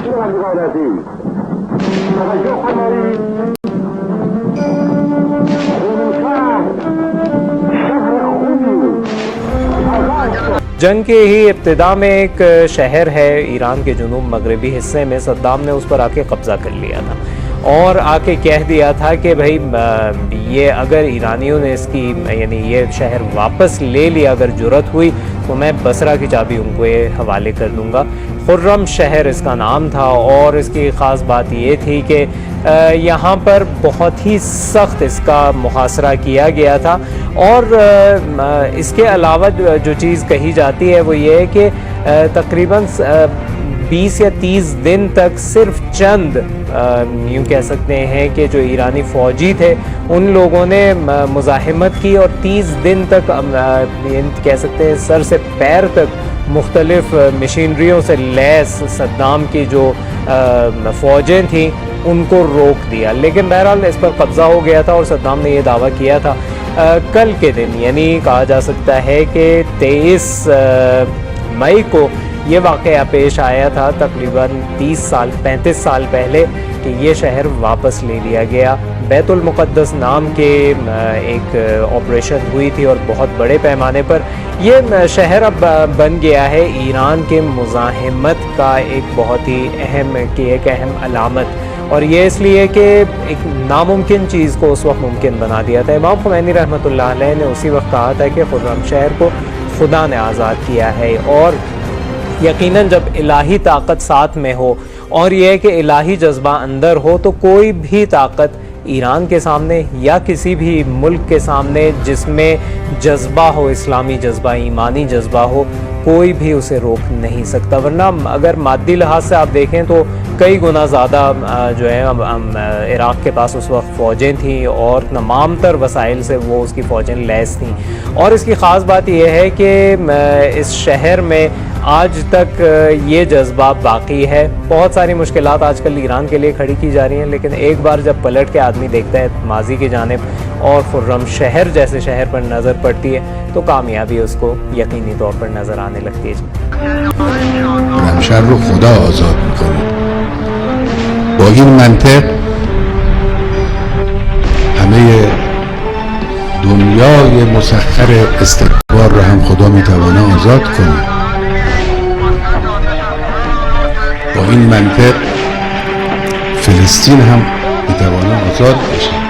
جنگ کے ہی ابتدا میں ایک شہر ہے ایران کے جنوب مغربی حصے میں، صدام نے اس پر آ کے قبضہ کر لیا تھا اور آ کے کہہ دیا تھا کہ بھائی یہ اگر ایرانیوں نے اس کی یعنی یہ شہر واپس لے لیا، اگر جرأت ہوئی تو میں بصرہ کی چابی ان کو یہ حوالے کر دوں گا۔ خرم شہر اس کا نام تھا اور اس کی خاص بات یہ تھی کہ یہاں پر بہت ہی سخت اس کا محاصرہ کیا گیا تھا، اور اس کے علاوہ جو چیز کہی جاتی ہے وہ یہ ہے کہ تقریباً 20 یا 30 دن تک صرف چند یوں کہہ سکتے ہیں کہ جو ایرانی فوجی تھے ان لوگوں نے مزاحمت کی، اور 30 دن تک کہہ سکتے ہیں سر سے پیر تک مختلف مشینریوں سے لیس صدام کی جو فوجیں تھیں ان کو روک دیا، لیکن بہرحال اس پر قبضہ ہو گیا تھا۔ اور صدام نے یہ دعویٰ کیا تھا کل کے دن، یعنی کہا جا سکتا ہے کہ 23 مئی کو یہ واقعہ پیش آیا تھا، تقریباً 35 سال پہلے، کہ یہ شہر واپس لے لیا گیا۔ بیت المقدس نام کے ایک آپریشن ہوئی تھی اور بہت بڑے پیمانے پر یہ شہر اب بن گیا ہے ایران کے مزاحمت کا ایک بہت ہی اہم علامت، اور یہ اس لیے کہ ایک ناممکن چیز کو اس وقت ممکن بنا دیا تھا۔ امام خمینی رحمۃ اللہ علیہ نے اسی وقت کہا تھا کہ خرم شہر کو خدا نے آزاد کیا ہے، اور یقیناً جب الہی طاقت ساتھ میں ہو اور یہ کہ الہی جذبہ اندر ہو تو کوئی بھی طاقت ایران کے سامنے یا کسی بھی ملک کے سامنے جس میں جذبہ ہو، اسلامی جذبہ، ایمانی جذبہ ہو، کوئی بھی اسے روک نہیں سکتا۔ ورنہ اگر مادی لحاظ سے آپ دیکھیں تو کئی گنا زیادہ جو ہے عراق کے پاس اس وقت فوجیں تھیں اور تمام تر وسائل سے وہ اس کی فوجیں لیس تھیں، اور اس کی خاص بات یہ ہے کہ اس شہر میں آج تک یہ جذبہ باقی ہے۔ بہت ساری مشکلات آج کل ایران کے لیے کھڑی کی جا رہی ہیں، لیکن ایک بار جب پلٹ کے آدمی دیکھتا ہے ماضی کی جانب اور خرم شہر جیسے شہر پر نظر پڑتی ہے تو کامیابی اس کو یقینی طور پر نظر آنے لگتی ہے۔ خرم شهر رو خدا آزاد میکنه. با این منطق همه دنیای مسخر استکبار رو هم خدا میتوانه آزاد کنه. با این منطق فلسطین هم میتوانه آزاد بشه.